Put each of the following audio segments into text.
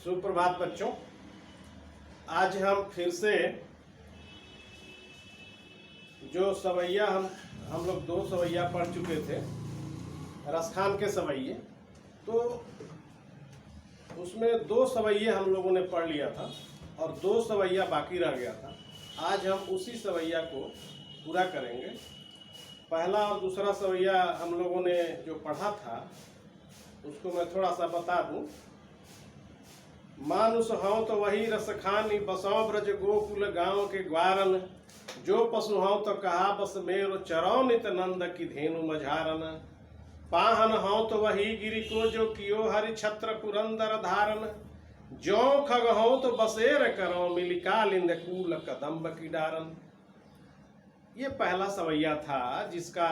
सुप्रभात बच्चों। आज हम फिर से जो सवैया हम लोग 2 सवैया पढ़ चुके थे, रसखान के सवैये, तो उसमें 2 सवैये हम लोगों ने पढ़ लिया था और 2 सवैया बाकी रह गया था। आज हम उसी सवैया को पूरा करेंगे। पहला और दूसरा सवैया हम लोगों ने जो पढ़ा था उसको मैं थोड़ा सा बता दूं। मानुष हौ तो वही रसखानी, बसौ ब्रज गोकुल गांव के ग्वारन। जो पशु हौ तो कहा बस मेरो, चरौ नित नंद की धेनु मझारन। पाहन हौ तो वही गिरि को, जो कियो हरि छत्र पुरंदर धारन। जो खग हौ तो बसेर करो, मिली कालिंद कूल कदम्ब की डारन। ये पहला सवैया था जिसका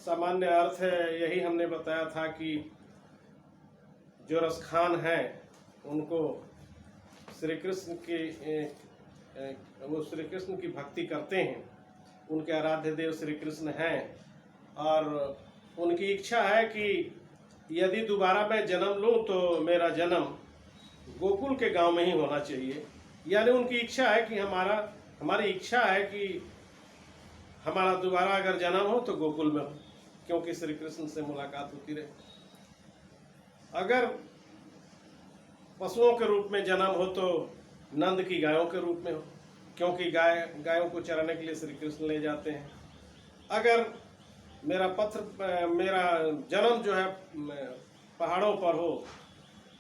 सामान्य अर्थ है यही हमने बताया था कि जो रसखान हैं उनको श्री कृष्ण की भक्ति करते हैं, उनके आराध्य देव श्री कृष्ण हैं और उनकी इच्छा है कि यदि दोबारा मैं जन्म लूं तो मेरा जन्म गोकुल के गांव में ही होना चाहिए। यानी उनकी इच्छा है कि हमारी इच्छा है कि हमारा दोबारा अगर जन्म हो तो गोकुल में हो, क्योंकि श्री कृष्ण से मुलाकात होती रहे। अगर पशुओं के रूप में जन्म हो तो नंद की गायों के रूप में हो, क्योंकि गायों को चराने के लिए श्री कृष्ण ले जाते हैं। अगर मेरा जन्म जो है पहाड़ों पर हो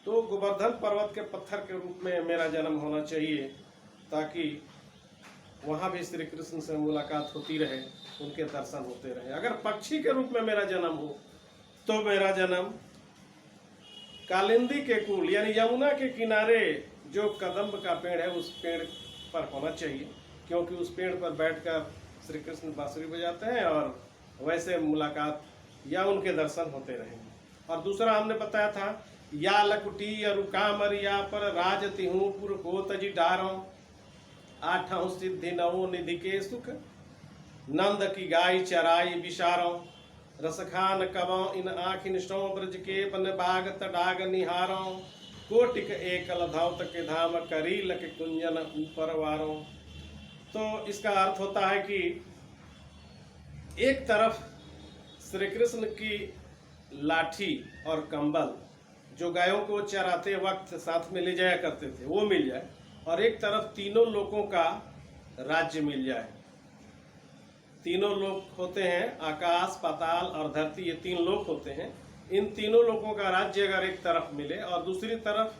तो गोवर्धन पर्वत के पत्थर के रूप में मेरा जन्म होना चाहिए, ताकि वहाँ भी श्री कृष्ण से मुलाकात होती रहे, उनके दर्शन होते रहे। अगर पक्षी के रूप में मेरा जन्म हो तो मेरा जन्म कालिंदी के कुल यानी यमुना के किनारे जो कदम्ब का पेड़ है उस पेड़ पर होना चाहिए, क्योंकि उस पेड़ पर बैठकर श्री कृष्ण बांसुरी बजाते हैं और वैसे मुलाकात या उनके दर्शन होते रहेंगे। और दूसरा हमने बताया था, या लकुटी या रुकामर या पर राज तिहू पुर को तजी डारो। 8 सिद्धि 9 निधि के सुख, नंद की गाय चराई विशारो। रसखान कवों इन आखिन सो, ब्रज के बन बाग तडाग निहारो। कोटिक एकल धावत के धाम, करी लक कुंजन ऊपर वारो। तो इसका अर्थ होता है कि एक तरफ श्री कृष्ण की लाठी और कंबल जो गायों को चराते वक्त साथ में ले जाया करते थे वो मिल जाए, और एक तरफ तीनों लोगों का राज्य मिल जाए। तीनों लोक होते हैं, आकाश पाताल और धरती, ये 3 लोक होते हैं। इन तीनों लोगों का राज्य अगर एक तरफ मिले और दूसरी तरफ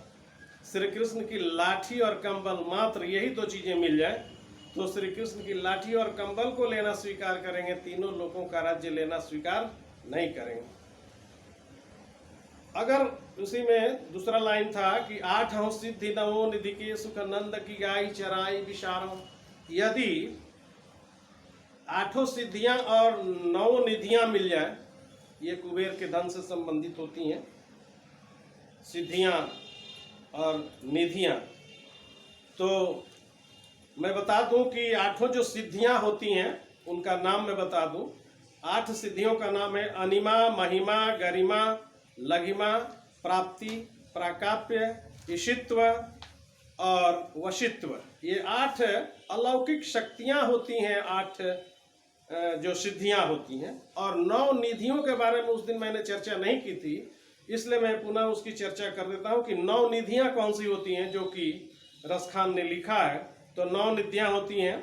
श्री कृष्ण की लाठी और कंबल, मात्र यही 2 चीजें मिल जाए तो श्री कृष्ण की लाठी और कंबल को लेना स्वीकार करेंगे, तीनों लोगों का राज्य लेना स्वीकार नहीं करेंगे। अगर उसी में दूसरा लाइन था कि 8 सिद्धि 9 निधि के सुख, नंद की गाय चराई विशारो। यदि 8 सिद्धियां और 9 निधियां मिल जाए, ये कुबेर के धन से संबंधित होती हैं सिद्धियां और निधियां, तो मैं बता दूं कि 8 जो सिद्धियां होती हैं उनका नाम मैं बता दूं। 8 सिद्धियों का नाम है अनिमा, महिमा, गरिमा, लघिमा, प्राप्ति, प्राकाप्य, ईशित्व और वशित्व। ये 8 अलौकिक शक्तियां होती हैं, 8 जो सिद्धियां होती हैं। और 9 निधियों के बारे में उस दिन मैंने चर्चा नहीं की थी, इसलिए मैं पुनः उसकी चर्चा कर देता हूं कि 9 निधियां कौन सी होती हैं जो कि रसखान ने लिखा है। तो 9 निधियां होती हैं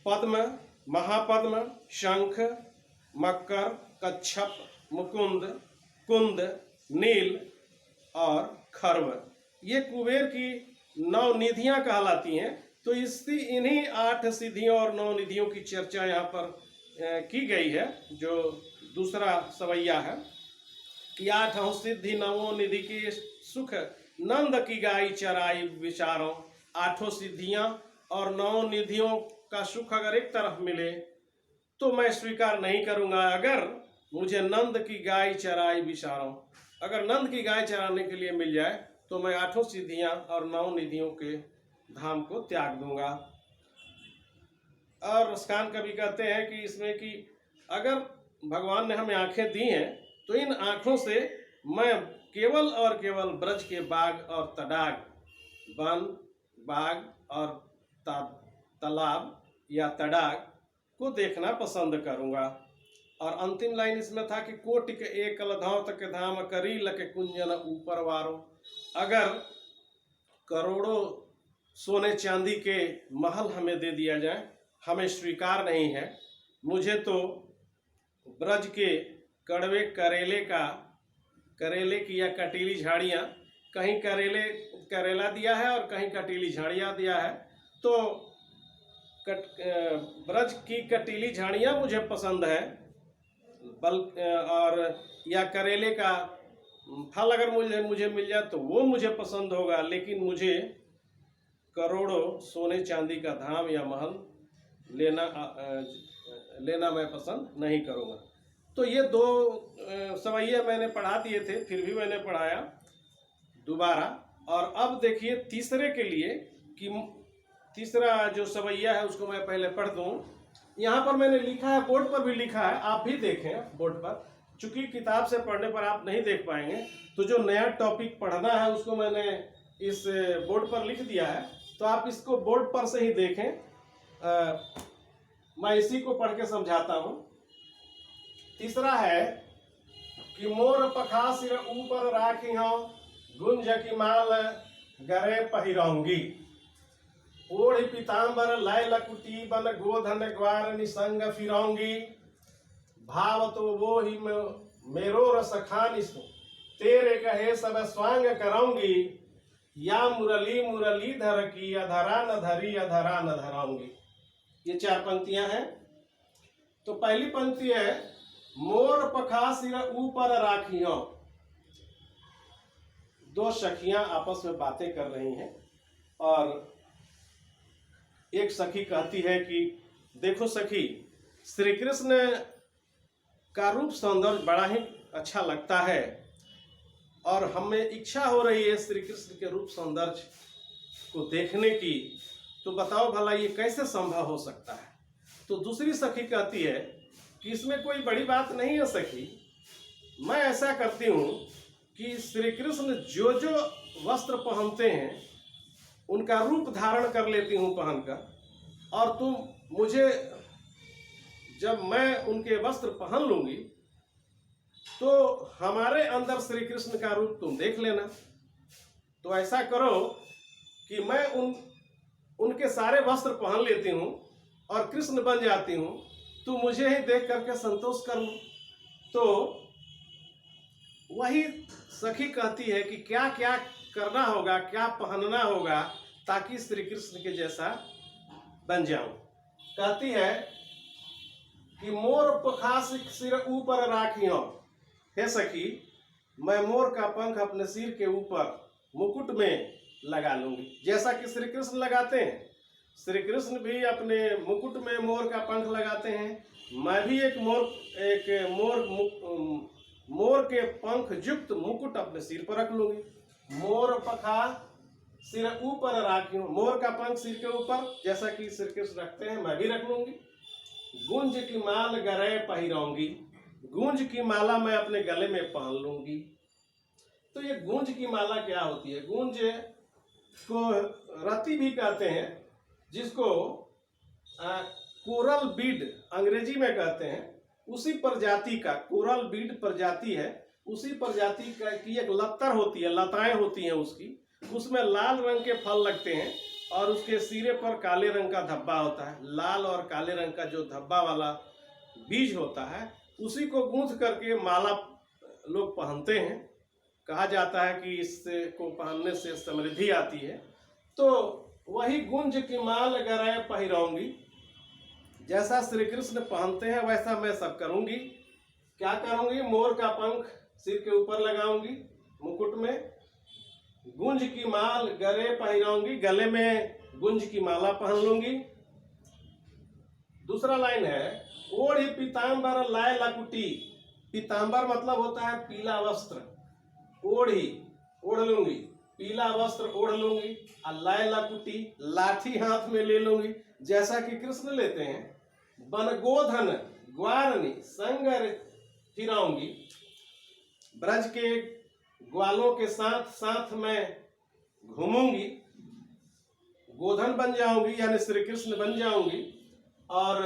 पद्म, महापद्म, शंख, मकर, कच्छप, मुकुंद, कुंद, नील और खर्व। ये कुबेर की 9 निधियां कहलाती हैं। तो इन्हीं 8 सिद्धियों और 9 निधियों की चर्चा यहाँ पर की गई है, जो दूसरा सवैया है कि 8 सिद्धि 9 निधि के सुख, नंद की गाय चराई विचारो। 8 सिद्धियां और 9 निधियों का सुख अगर एक तरफ मिले तो मैं स्वीकार नहीं करूंगा अगर मुझे नंद की गाय चराई विचारो। अगर नंद की गाय चराने के लिए मिल जाए तो मैं 8 सिद्धियां और 9 निधियों के धाम को त्याग दूंगा। और रसखान कवि कहते हैं कि इसमें कि अगर भगवान ने हमें आंखें दी हैं तो इन आंखों से मैं केवल और केवल ब्रज के बाग और तडाग, वन, बाग और तालाब या तडाग को देखना पसंद करूंगा। और अंतिम लाइन इसमें था कि कोटिक एकल धाव तक धाम करी लके कुंजन ऊपर वारो। अगर करोड़ों सोने चांदी के महल हमें दे दिया जाए, हमें स्वीकार नहीं है। मुझे तो ब्रज के कड़वे करेले की या कटीली झाड़ियाँ, कहीं करेला दिया है और कहीं कटीली झाड़ियाँ दिया है, तो ब्रज की कटीली झाड़ियाँ मुझे पसंद है। और या करेले का फल अगर मुझे मिल जाए तो वो मुझे पसंद होगा, लेकिन मुझे करोड़ों सोने चांदी का धाम या महल लेना मैं पसंद नहीं करूँगा। तो ये दो सवैया मैंने पढ़ा दिए थे, फिर भी मैंने पढ़ाया दोबारा। और अब देखिए तीसरे के लिए कि तीसरा जो सवैया है उसको मैं पहले पढ़ दूँ। यहाँ पर मैंने लिखा है, बोर्ड पर भी लिखा है, आप भी देखें बोर्ड पर। चूंकि किताब से पढ़ने पर आप नहीं देख पाएंगे, तो जो नया टॉपिक पढ़ना है उसको मैंने इस बोर्ड पर लिख दिया है, तो आप इसको बोर्ड पर से ही देखें। मैं इसी को पढ़ के समझाता हूँ। तीसरा है कि मोर पखा सिर ऊपर राखी हूँ, गुंज की माल गरे पहिरौंगी। ओढ़ पीताम्बर लय लकुटी बन गोधन ग्वार निसंग फिरौंगी। भाव तो वो ही मेरो रस खानिस, तेरे कहे सब स्वांग कराऊंगी। या मुरली मुरलीधर की अधरा न धरी अधरा न धराऊंगी। ये 4 पंक्तियां हैं। तो पहली पंक्ति है, मोर पखा सिर ऊपर राखियों। 2 सखियां आपस में बातें कर रही हैं और एक सखी कहती है कि देखो सखी, श्री कृष्ण का रूप सौंदर्य बड़ा ही अच्छा लगता है और हमें इच्छा हो रही है श्री कृष्ण के रूप सौंदर्य को देखने की, तो बताओ भला ये कैसे संभव हो सकता है। तो दूसरी सखी कहती है कि इसमें कोई बड़ी बात नहीं है सखी, मैं ऐसा करती हूँ कि श्री कृष्ण जो जो वस्त्र पहनते हैं उनका रूप धारण कर लेती हूँ पहनकर, और तुम मुझे, जब मैं उनके वस्त्र पहन लूंगी तो हमारे अंदर श्री कृष्ण का रूप तुम देख लेना। तो ऐसा करो कि मैं उनके सारे वस्त्र पहन लेती हूँ और कृष्ण बन जाती हूँ, तो मुझे ही देख करके संतोष कर लो। तो वही सखी कहती है कि क्या क्या करना होगा, क्या पहनना होगा ताकि श्री कृष्ण के जैसा बन जाऊं। कहती है कि मोर पखास सिर ऊपर राखियों। हे सखी, मैं मोर का पंख अपने सिर के ऊपर मुकुट में लगा लूंगी, जैसा कि श्री कृष्ण लगाते हैं। श्री कृष्ण भी अपने मुकुट में मोर का पंख लगाते हैं। मैं भी एक मोर के पंख युक्त मुकुट अपने सिर पर रख लूंगी। मोर पखा सिर ऊपर राखी हूँ, मोर का पंख सिर के ऊपर जैसा कि श्री कृष्ण रखते हैं मैं भी रख लूंगी। गुंज की माल गरे पहिरौंगी, गूंज की माला मैं अपने गले में पहन लूंगी। तो ये गूंज की माला क्या होती है? गूंज को रति भी कहते हैं, जिसको कोरल बीड अंग्रेजी में कहते हैं। उसी प्रजाति का कोरल बीड प्रजाति है, उसी प्रजाति की एक लत्तर होती है, लताएं होती हैं उसकी, उसमें लाल रंग के फल लगते हैं और उसके सिरे पर काले रंग का धब्बा होता है। लाल और काले रंग का जो धब्बा वाला बीज होता है उसी को गूंथ करके माला लोग पहनते हैं। कहा जाता है कि इससे को पहनने से समृद्धि आती है। तो वही गुंज की माल गरे पहिरौंगी, जैसा श्री कृष्ण पहनते हैं वैसा मैं सब करूंगी। क्या करूंगी? मोर का पंख सिर के ऊपर लगाऊंगी मुकुट में, गुंज की माल गले पहिरौंगी, गले में गुंज की माला पहन लूंगी। दूसरा लाइन है, ओढ़ी पीताम्बर लाय लकुटी। पीताम्बर मतलब होता है पीला वस्त्र। ओढ़ी ओढ़ लूंगी, पीला वस्त्र ओढ़ लूंगी, और लाय लकुटी लाठी हाथ में ले लूंगी जैसा कि कृष्ण लेते हैं। बनगोधन ग्वारनी संगर फिराऊंगी। ब्रज के ग्वालों के साथ साथ मैं घूमूंगी, गोधन बन जाऊंगी यानी श्री कृष्ण बन जाऊंगी, और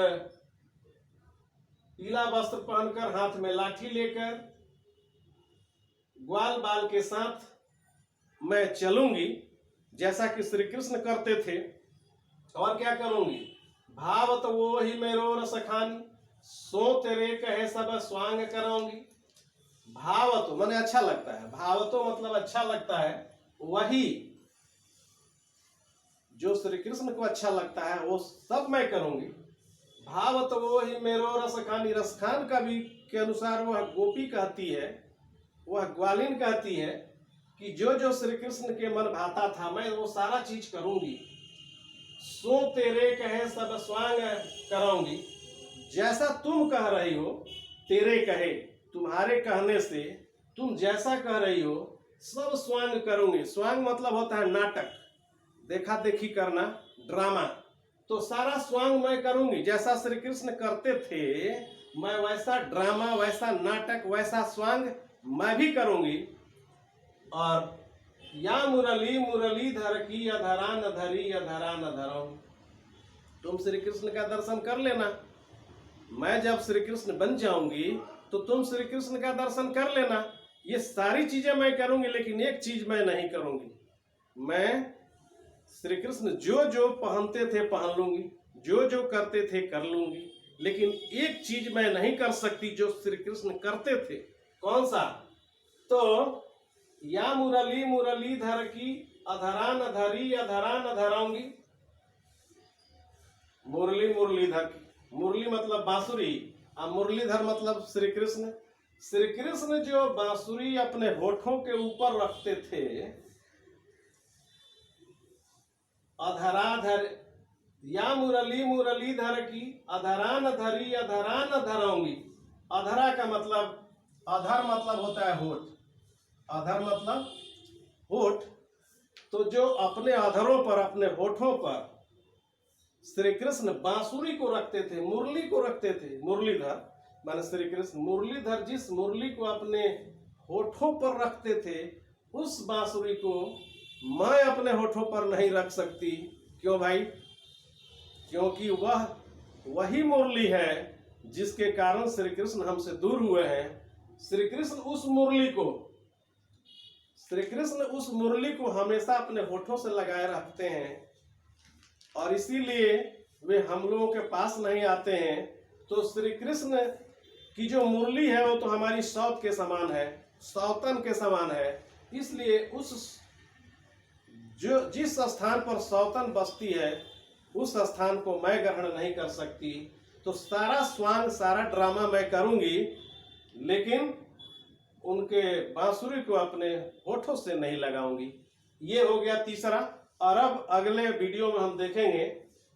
पीला वस्त्र पहनकर हाथ में लाठी लेकर ग्वाल बाल के साथ मैं चलूंगी जैसा कि श्री कृष्ण करते थे। और क्या करूंगी? भावत वो ही मेरो रस खानी, सो तेरे कहे सब स्वांग कराऊंगी। भावतो माने अच्छा लगता है, भावतो मतलब अच्छा लगता है, वही जो श्री कृष्ण को अच्छा लगता है वो सब मैं करूंगी। भावत वो ही मेरो रस खानी, रसखान का भी के अनुसार वह गोपी कहती है, वह ग्वालिन कहती है कि जो जो श्री कृष्ण के मन भाता था मैं वो सारा चीज करूंगी। सो तेरे कहे सब स्वांग कराऊंगी, जैसा तुम कह रही हो, तेरे कहे तुम्हारे कहने से तुम जैसा कह रही हो सब स्वांग करूंगी। स्वांग मतलब होता है नाटक, देखा देखी करना, ड्रामा। तो सारा स्वांग मैं करूंगी, जैसा श्री कृष्ण करते थे मैं वैसा ड्रामा, वैसा नाटक, वैसा स्वांग मैं भी करूंगी। और या मुरली मुरलीधर की अधरा न धरी अधरा न धरो, तुम श्री कृष्ण का दर्शन कर लेना। मैं जब श्री कृष्ण बन जाऊंगी तो तुम श्री कृष्ण का दर्शन कर लेना। ये सारी चीजें मैं करूंगी, लेकिन एक चीज मैं नहीं करूंगी, मैं श्री कृष्ण जो जो पहनते थे पहन लूंगी, जो जो करते थे कर लूंगी, लेकिन एक चीज मैं नहीं कर सकती जो श्री कृष्ण करते थे। कौन सा? तो या मुरली मुरलीधर की अधरा न धरी अधरा न धराऊंगी। मुरली मुरलीधर की, मुरली मतलब बांसुरी और मुरलीधर मतलब श्री कृष्ण। श्री कृष्ण जो बांसुरी अपने होठों के ऊपर रखते थे, अधराधर, या मुरली मुरलीधर की अधरा न धरी अधरा न धराऊंगी। अधरा का मतलब, अधर मतलब होता है होठ, अधर मतलब होठ। तो जो अपने अधरों पर, अपने होठों पर श्री कृष्ण बांसुरी को रखते थे, मुरली को रखते थे, मुरलीधर माने श्री कृष्ण, मुरलीधर जिस मुरली को अपने होठों पर रखते थे उस बांसुरी को मैं अपने होठों पर नहीं रख सकती। क्यों भाई? क्योंकि वह वही मुरली है जिसके कारण श्री कृष्ण हमसे दूर हुए हैं। श्री कृष्ण उस मुरली को हमेशा अपने होठों से लगाए रखते हैं, और इसीलिए वे हम लोगों के पास नहीं आते हैं। तो श्री कृष्ण की जो मुरली है वो तो हमारी सौत के समान है, सौतन के समान है। इसलिए जिस स्थान पर सौतन बसती है उस स्थान को मैं ग्रहण नहीं कर सकती। तो सारा स्वांग, सारा ड्रामा मैं करूंगी, लेकिन उनके बांसुरी को अपने होठों से नहीं लगाऊंगी। ये हो गया तीसरा। और अब अगले वीडियो में हम देखेंगे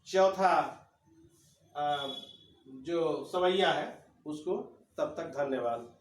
चौथा जो सवैया है उसको। तब तक धन्यवाद।